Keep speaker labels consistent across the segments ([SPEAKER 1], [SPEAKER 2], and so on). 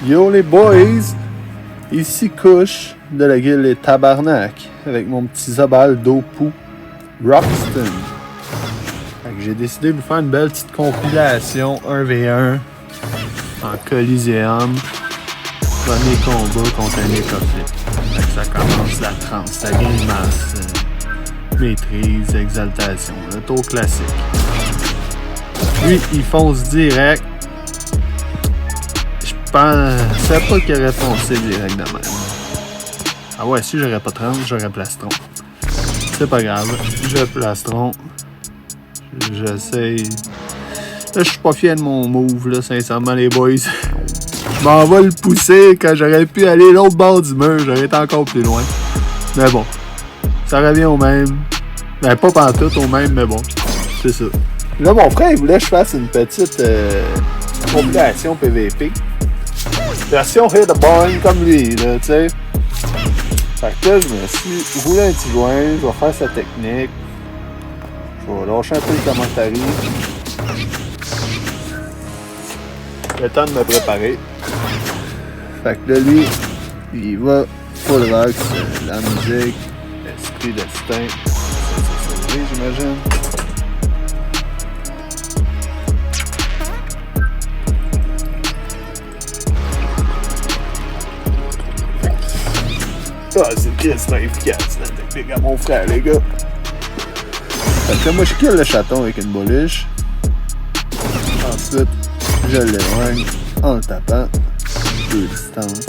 [SPEAKER 1] Yo les boys, ici Couche de la guilde Les Tabarnak avec mon petit Zabal d'Opou Roxton. J'ai décidé de vous faire une belle petite compilation 1v1 en Coliseum. Premier combat contre un nécrophyte. Ça commence la transe, la grimace, maîtrise, exaltation, le tour classique. Lui, il fonce direct. Je pensais pas qu'il aurait foncé direct de même. Ah ouais, si j'aurais pas 30, j'aurais plastron. C'est pas grave, je plastron. J'essaye. Là, je suis pas fier de mon move, là, sincèrement, les boys. Je m'en vais le pousser quand j'aurais pu aller l'autre bord du mur, j'aurais été encore plus loin. Mais bon, ça revient au même. Ben, pas pantoute au même, mais bon, c'est ça. Là, mon frère, il voulait que je fasse une petite compilation PVP. Version hit the boing comme lui, là, tu sais. Fait que là, je me suis roulé un petit joint, je vais faire sa technique. Je vais lâcher un peu le commentaire. Le temps de me préparer. Fait que là, lui, il va full rock, la musique, l'esprit destin. C'est sauvé, j'imagine. Ah, c'est efficace, la technique à mon frère, les gars. Fait que moi, je kill le chaton avec une bouliche. Ensuite, je l'éloigne en le tapant. Peu de distance.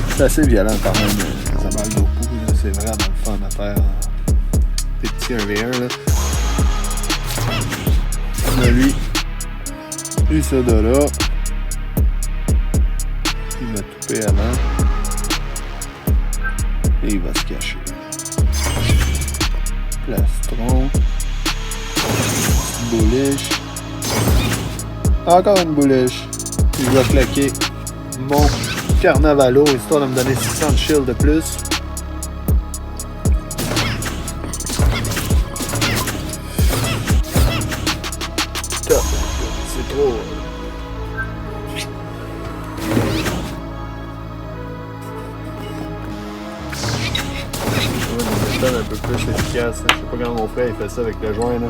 [SPEAKER 1] C'est assez violent quand même, ça balle d'opou. C'est vraiment le fun à faire. Des petits 1v1 là. On a lui, ça de là. Il m'a toupé avant. Et il va se cacher. Plastron. Bouliche. Encore une bouliche. Puis je vais claquer mon Carnavalo histoire de me donner 600 de shield de plus. Top. C'est trop. Je vais une méthode un peu plus efficace. Je sais pas comment mon frère il fait ça avec le joint là.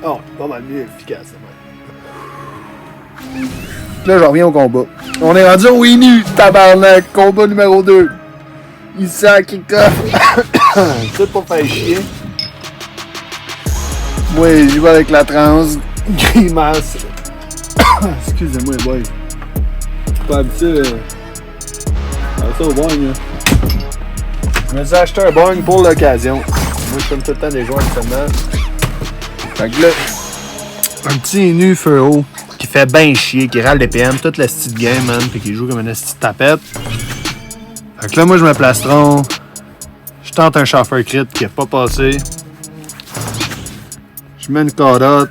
[SPEAKER 1] Oh, pas mal mieux efficace. Là, j'en reviens au combat. On est rendu au Inu, tabarnak, combat numéro 2. Il sent kick-off. Tout pour faire chier. Moi, j'y vais avec la transe. Grimace. Excusez-moi, boy. C'est pas habitué. Ça au boing, là. Je me suis acheté un boing pour l'occasion. Moi, je fume tout le temps des joints seulement. Fait que là, un petit nu feu qui fait ben chier, qui râle des PM toute la petite game, man, pis qui joue comme une petite tapette. Fait que là, moi, je me plastron. Je tente un chauffeur crit qui a pas passé. Je mets une carotte.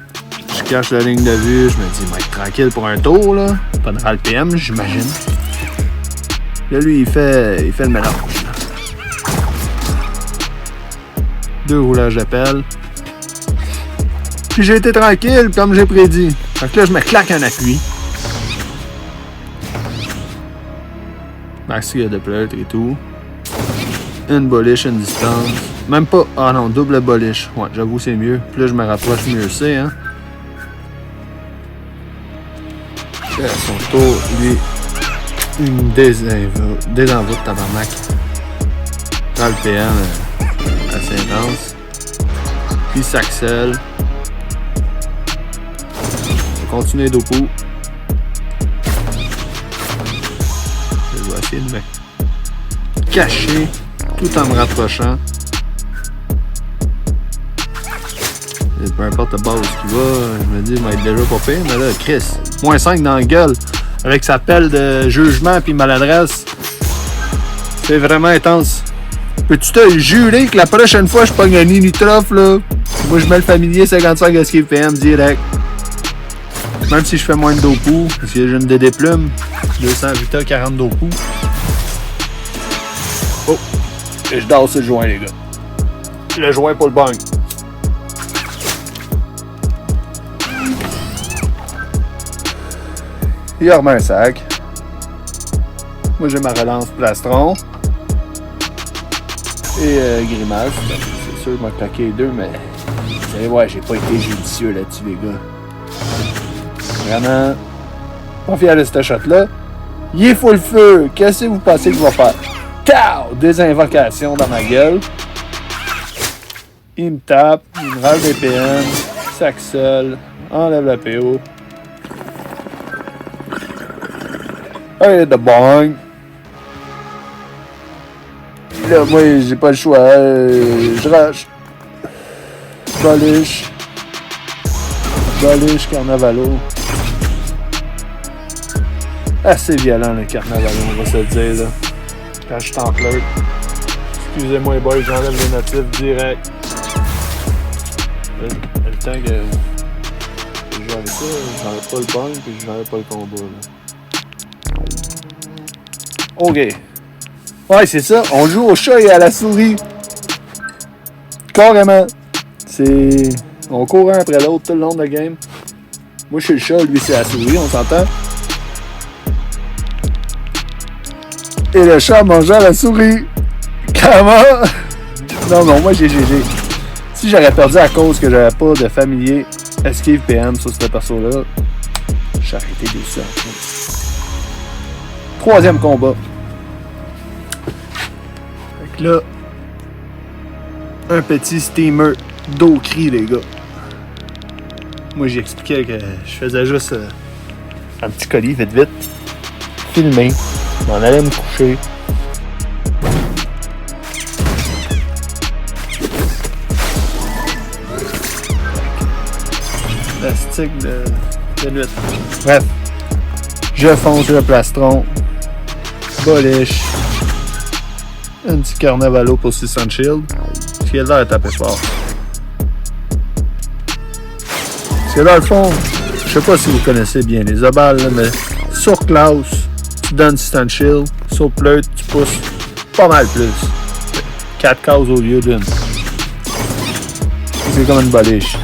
[SPEAKER 1] Je cache la ligne de vue. Je me dis, mec, tranquille pour un tour, là. Pas de râle PM, j'imagine. Là, lui, il fait le mélange. 2 roulages de pelle. Puis j'ai été tranquille, comme j'ai prédit. Fait que là, je me claque un appui. Maxi de pleutre et tout. Une boliche, une distance. Même pas... Ah non, double boliche. Ouais, j'avoue, c'est mieux. Plus je me rapproche, mieux c'est, hein. Et à son tour, lui, une désenvoûte tabarnak. Dans le PM, assez intense. Puis s'accèle. Continuer d'opou. Je vais essayer de me cacher tout en me rapprochant. Et peu importe le bord où il va, je me dis, il va être déjà pas pire, mais là, Chris, moins 5 dans la gueule, avec sa pelle de jugement puis maladresse. C'est vraiment intense. Peux-tu te jurer que la prochaine fois je pogne un Inutroph, là, moi je mets le familier 55 escape PM direct. Même si je fais moins de d'opou, parce que j'ai une DD plume, 200 Vita, 40 d'opou. Oh! Et je dors sur le joint, les gars. le joint pour le bang. Il remet un sac. Moi, j'ai ma relance plastron. Et grimace. C'est sûr, il m'a claqué les deux, mais vous allez voir, j'ai pas été judicieux là-dessus, les gars. Vraiment, pas fier de cette shot-là. Il est full feu. Qu'est-ce que vous pensez qu'il va faire? Cow! Des invocations dans ma gueule. Il me tape, il me râle des PM, sac seul, enlève la PO. Allez, de bang. Là, moi, j'ai pas le choix. Je rage. Bolish. Bolish, Carnavalo. Assez violent, le Carnavalo, on va se le dire, là. Quand je suis en flirt. Excusez-moi, les boys, j'enlève les notifs direct. Le temps que je joue avec ça, j'enlève pas le bang et je n'enlève pas le combat, là. OK. Ouais, c'est ça. On joue au chat et à la souris. Carrément. C'est... On court un après l'autre tout le long de la game. Moi, je suis le chat, lui, c'est la souris, on s'entend? Et le chat mangeait la souris. Comment? Non, moi, j'ai GG. Si j'aurais perdu à cause que j'avais pas de familier esquive PM sur ce perso-là, j'aurais été déçu. Troisième combat. Fait que là, un petit steamer d'eau crie, les gars. Moi, j'expliquais que je faisais juste un petit colis, vite, filmer, m'en allais me coucher. Plastique de nuit. Bref, je fonce le plastron, bolish, un petit Carnavalo pour 600 shield, ce qui a l'air de taper fort. Parce que dans le fond, je sais pas si vous connaissez bien les obals, là, mais sur Klaus, tu donnes 600 shield, sur Pleut, tu pousses pas mal plus. 4 cases au lieu d'une. C'est comme une bolish.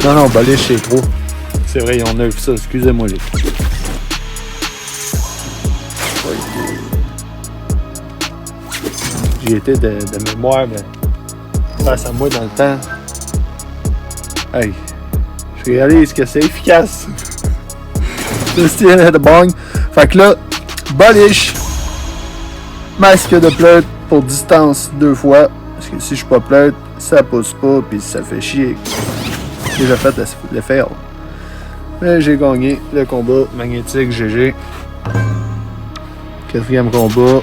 [SPEAKER 1] Non, bolish c'est trop. C'est vrai, ils ont nerf ça, excusez-moi les. J'y étais de mémoire, mais face à moi dans le temps. Hey, je réalise que c'est efficace. Le style de bang. Fait que là, bolish, masque de Pleut pour distance 2 fois. Parce que si je suis pas Pleut, ça pousse pas, puis ça fait chier. J'ai déjà fait le fail. Mais j'ai gagné le combat magnétique GG. 4e combat.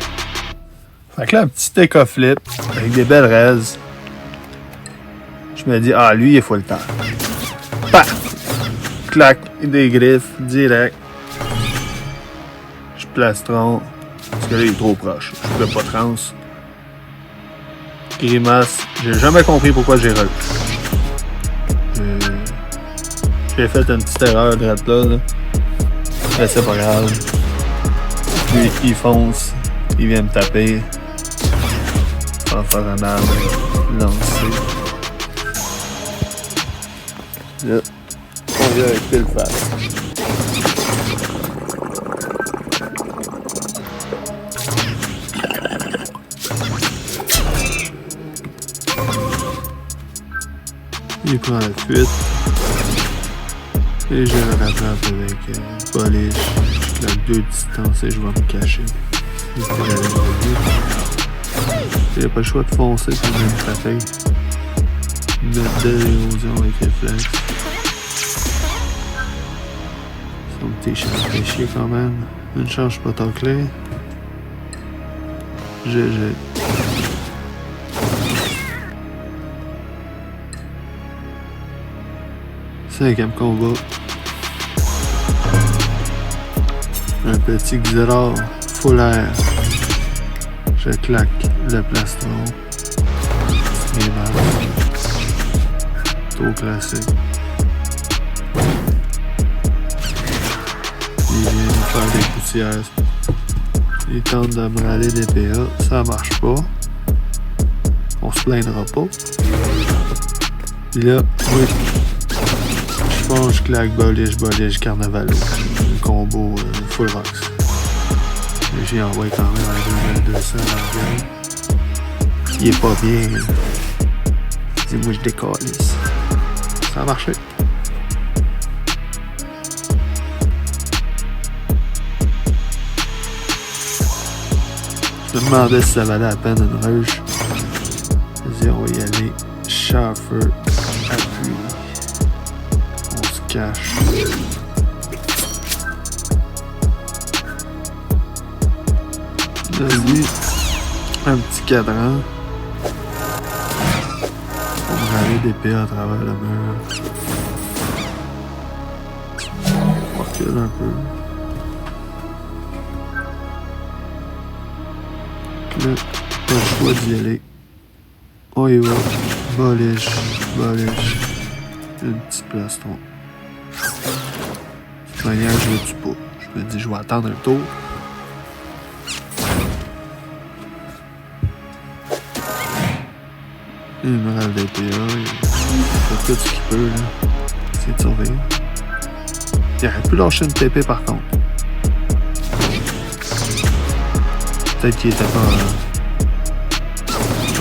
[SPEAKER 1] Fait que là, un petit take-off flip avec des belles raises. Je me dis, lui, il faut le temps. Paf! Clac, des griffes, direct. Je plastron. Parce que là, il est trop proche. Je peux pas trans. Grimace. J'ai jamais compris pourquoi j'ai rush. J'ai fait une petite erreur de là. Mais c'est pas grave. Lui, il fonce. Il vient me taper. On va faire un arbre. Lancer. Là, on vient avec pile face. Il prend la fuite. Et je le rattrape avec bolish. Je claque 2 distances et je vais me cacher. J'ai pas le choix de foncer pour me taper. Mettre de l'érosion avec réflexe. Son petit chat fait chier quand même. Une chance pas taclé. GG. Cinquième combat. Un petit Xerar full air. Je claque le plastron. Trop classique. Il vient nous faire des poussières. Il tente de me râler des PA. Ça marche pas. On se plaindra pas. Puis là, oui. Je pense que je claque Bolish, Carnavalo. Le combo full rocks. J'ai envoyé quand même un 2200 dans le game. Il est pas bien. Dis-moi, je décalisse. Ça a marché. Je me demandais si ça valait la peine une rush. Vas-y, on va y aller. Chauffeur, appui. On se cache. Vas-y. Un petit cadran. On va aller des PA à travers le mur. On recule un peu. Là, pas le choix d'y aller. On y va. Bolish. Une petite plastron. De toute manière, je le tue pas. Je me dis, je vais attendre un tour. Il me râle des PA. Il fait tout ce qu'il peut, là. C'est de surveiller. Il aurait pu lâcher une TP par contre. Peut-être qu'il était pas.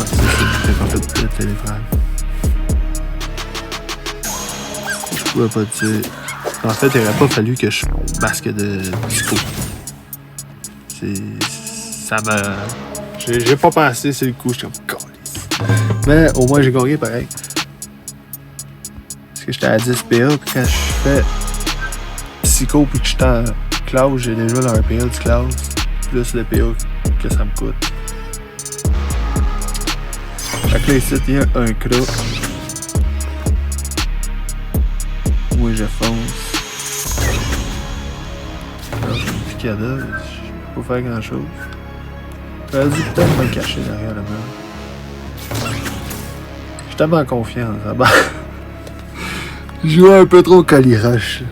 [SPEAKER 1] C'était pas fait de téléphone. Je pouvais pas dire. En fait, il aurait pas fallu que je masque de psycho. Ça m'a. J'ai pas pensé, c'est le coup, j'étais comme calice. Mais au moins j'ai gagné pareil. Parce que j'étais à 10 PA, puis quand je fais psycho puis que j'étais en classe, j'ai déjà leur PA du classe, plus le PA que ça me coûte. Fait que là ici, il y a un cras. Moi je fonce. Alors j'ai une picada, je peux pas faire grand chose. J'aurais dû peut-être me cacher derrière le mur. Je suis tellement confiant là-bas. Je jouais un peu trop calirush.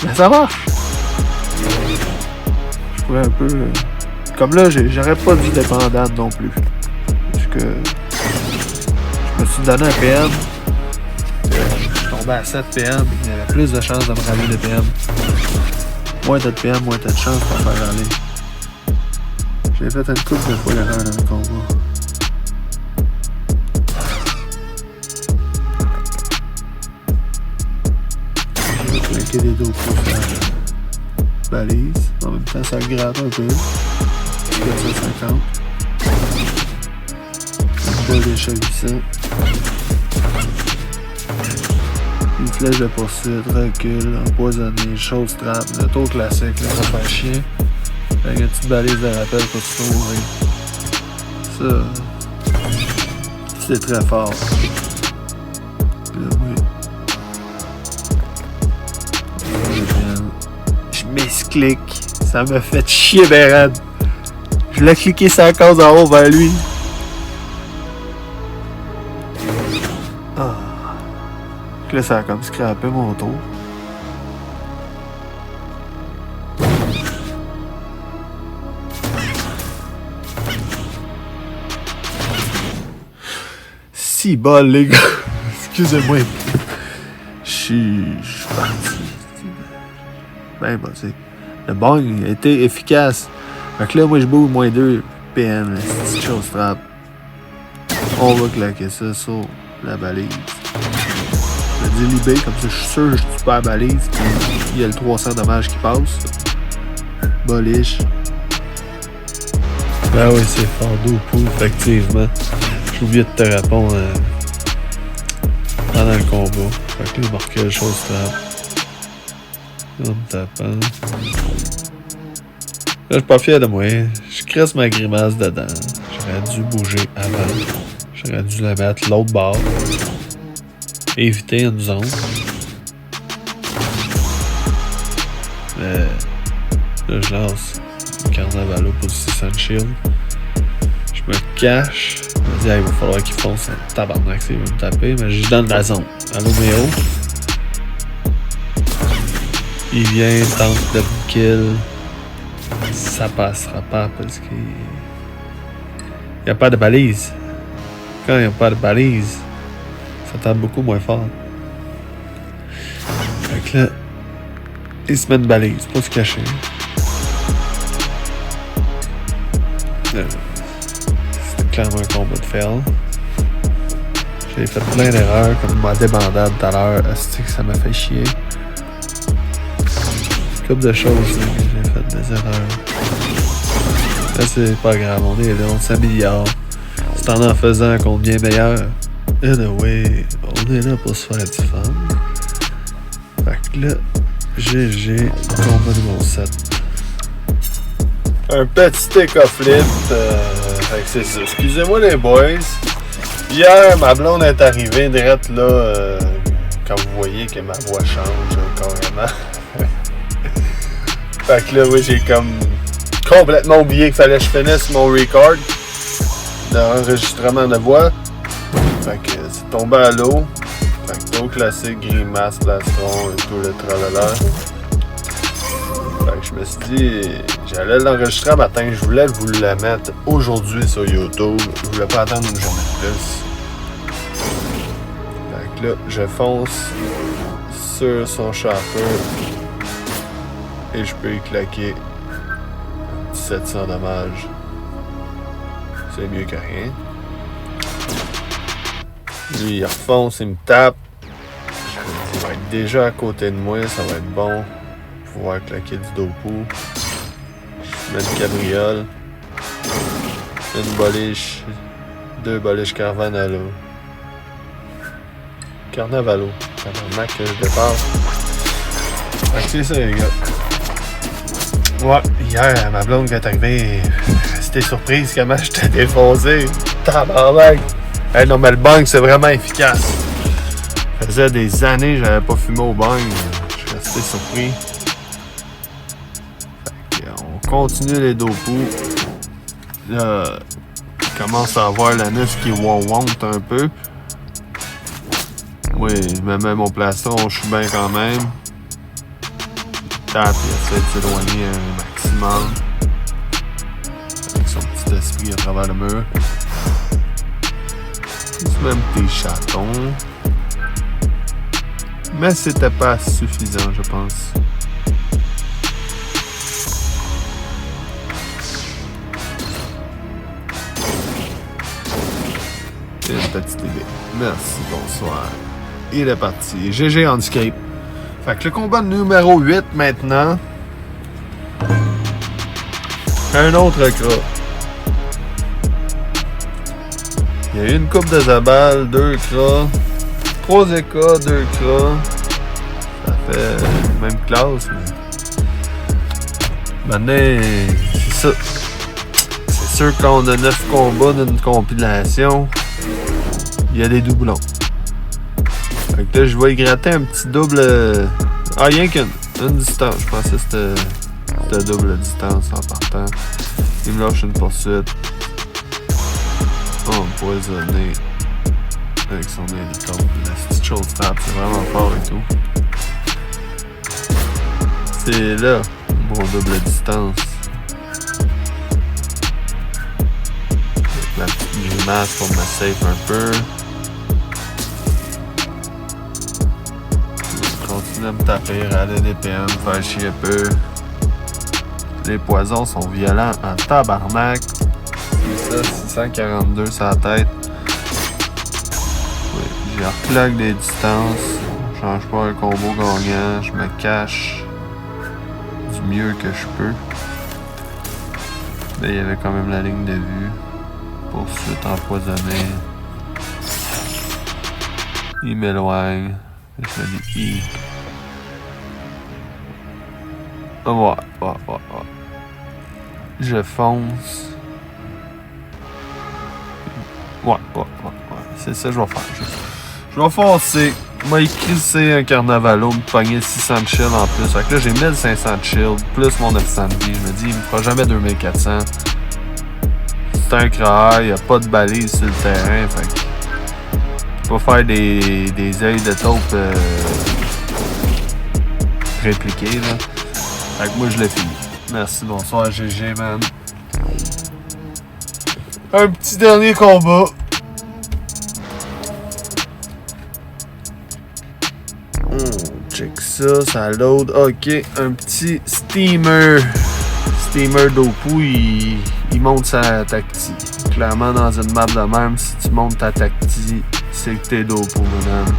[SPEAKER 1] Mais ça marche. Je pourrais un peu. Comme là, j'aurais pas dû dépendant non plus. Parce que je me suis donné un PM. Je suis tombé à 7 PM. Il y avait plus de chances de me râler de PM. Moins t'as de PM, moins t'as de chance pour me faire râler. J'ai fait une couple de fois l'erreur dans le combat. J'ai claqué des dos pour faire balise. En même temps, ça gratte un peu. 450. Une balle d'échec 800. Une flèche de poursuite, recul, empoisonné, chose trappe, le tour classique, le ça fait chien. Avec une petite balise de rappel pour se sauver. Ça, c'est très fort. Là, oui. Je m'esclique. Ça m'a fait chier ben raide. Je l'ai cliqué sur la case en haut vers lui. Ah. Là, ça a comme scrappé mon tour. Si bol, les gars. Excusez-moi. Je suis parti. Ben, bah, c'est. Le bang a été efficace. Fait que là, moi, je bouge moins 2 PM. C'est une chose frappe. On va claquer ça sur la balise. Je me dis libé, comme ça, je suis sûr que je tue pas la balise. Puis il y a le 300 dommages qui passe. Bolish. Ben oui, c'est fort d'eau effectivement. J'ai oublié de te répondre pendant le combat. Fait que là, il m'a reculé chose frappe. En me tapant. Là, je suis pas fier de moi. Je crisse ma grimace dedans. J'aurais dû bouger avant. J'aurais dû la mettre l'autre bord. Éviter une zone. Mais là, je lance un Carnavalo pour du 600 shield. Je me cache. Je me dis, il va falloir qu'il fonce un tabarnak s'il veut me taper. Mais je donne la zone. Allô, Méo. Il vient, tente de kill. ça passera pas parce qu'il n'y a pas de balise. Quand il n'y a pas de balise, ça tape beaucoup moins fort. Fait que là, il se met de balise, pas se cacher. C'était clairement un combat de fail. J'ai fait plein d'erreurs, comme ma débandade tout à l'heure. Est-ce que ça m'a fait chier? Une couple de choses, là, que j'ai fait des erreurs. Là, c'est pas grave, on est là, on s'améliore. C'est en faisant qu'on devient meilleur. Anyway, on est là pour se faire du fun. Fait que là, GG, combat numéro 7. Un petit take-off-flip. Fait que c'est ça. Excusez-moi les boys. Hier, ma blonde est arrivée direct là, quand vous voyez que ma voix change carrément. Fait que là, oui, j'ai comme complètement oublié qu'il fallait que je finisse mon record d'enregistrement de voix. Fait que c'est tombé à l'eau. Fait que au classique, grimace, plastron et tout le tralala. Fait que je me suis dit, j'allais l'enregistrer un matin, je voulais vous la mettre aujourd'hui sur YouTube. Je voulais pas attendre une journée de plus. Fait que là, je fonce sur son chauffeur et je peux y claquer 700 dommages. C'est mieux que rien. Lui, il refonce, il me tape. Il va être déjà à côté de moi, ça va être bon. Pouvoir claquer du dopu. Je mets une cabriole. Une boliche. 2 boliches Carnavalo. Carnavalo. Tabarnak que je dépasse. Fait que c'est ça les gars. Ouais, hier, ma blonde qui est arrivée, c'était surprise comment j'étais défoncé. Tabarnak! Hey, non mais le bang c'est vraiment efficace. Ça faisait des années que j'avais pas fumé au bang. Je suis resté surpris. On continue les dopus. Là, je commence à avoir la nuque qui wonte un peu. Oui, je me mets mon plastron, je suis bien quand même. Tape, il essaie de s'éloigner un maximum. Avec son petit esprit à travers le mur. C'est même des chatons. Mais c'était pas suffisant, je pense. Une petite idée. Merci, bonsoir. Il est parti. GG Handscape. Fait que le combat numéro 8 maintenant. Un autre cas. Il y a eu une coupe de zabal, 2 cras. 3 écas, 2 cras. Ça fait même classe, mais. Maintenant, c'est ça. C'est sûr qu'on a 9 combats d'une compilation. Il y a des doublons. Fait que là, je vais y gratter un petit double. Ah, rien qu'une distance. Je pensais que c'était double distance en partant. Il me lâche une poursuite. Empoisonné avec son hélicoptère. La petite chose tape, c'est vraiment fort et tout. C'est là, mon double distance. Avec la petite grimace pour me safe un peu. Continue à me taper, râler des PM, faire chier un peu. Les poisons sont violents en tabarnak. C'est ça, 642 sur la tête. Oui, j'ai reclaque des distances. Je change pas un combo gagnant. Je me cache du mieux que je peux. Là, il y avait quand même la ligne de vue. Poursuite empoisonnée. Il m'éloigne. Je me dis ouais. Je fonce. Ouais. C'est ça que je vais faire. Je vais foncer. Je vais crisser un Carnavalo, me pogner 600 de shield en plus. Fait que là, j'ai 1500 de shield, plus mon 900 de vie. Je me dis, il me fera jamais 2400. C'est un crahaire, il n'y a pas de balise sur le terrain. Fait que je vais faire des œils de taupe répliqués, là. Fait que moi, je l'ai fini. Merci, bonsoir GG, man. Un petit dernier combat. Check ça, ça load. Ok, un petit steamer. Steamer Dopu, il monte sa tacti. Clairement, dans une map de même, si tu montes ta tacti, c'est que t'es Dopu, madame.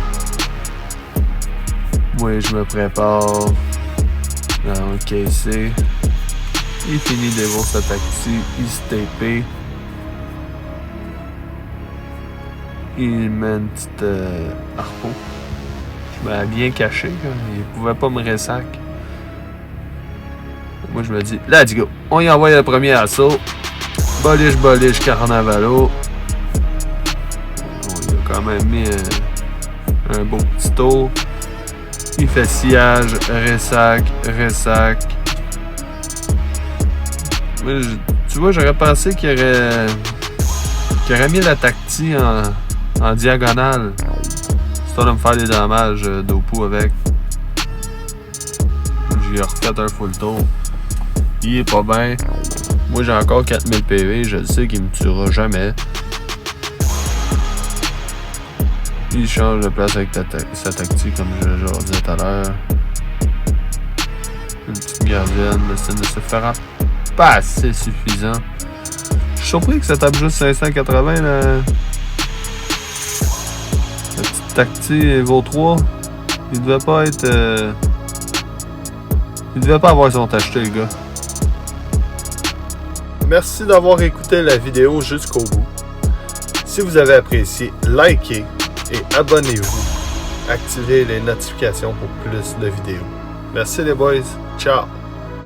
[SPEAKER 1] Moi, je me prépare. Ok, c'est. Il finit de voir sa tacti, il se TP. Il met une petite harpo. Je m'avais bien caché, là. Il pouvait pas me ressac. Moi, je me dis, let's go. On y envoie le premier assaut. Boliche, Carnavalo. On y a quand même mis un beau petit tour. Il fait sillage, ressac. Moi, tu vois, j'aurais pensé qu'il aurait mis la tacti en diagonale. Histoire de me faire des dommages Dopu avec. J'ai refait un full tour. Il est pas bien. Moi j'ai encore 4000 PV, je le sais qu'il me tuera jamais. Il change de place avec sa tactique comme je le disais tout à l'heure. Une petite gardienne, mais ça ne se fera pas assez suffisant. Je suis surpris que ça tape juste 580 là. La petite tactique Evo 3. Il devait pas être. Il devait pas avoir son acheté, le gars. Merci d'avoir écouté la vidéo jusqu'au bout. Si vous avez apprécié, likez et abonnez-vous. Activez les notifications pour plus de vidéos. Merci les boys. Ciao.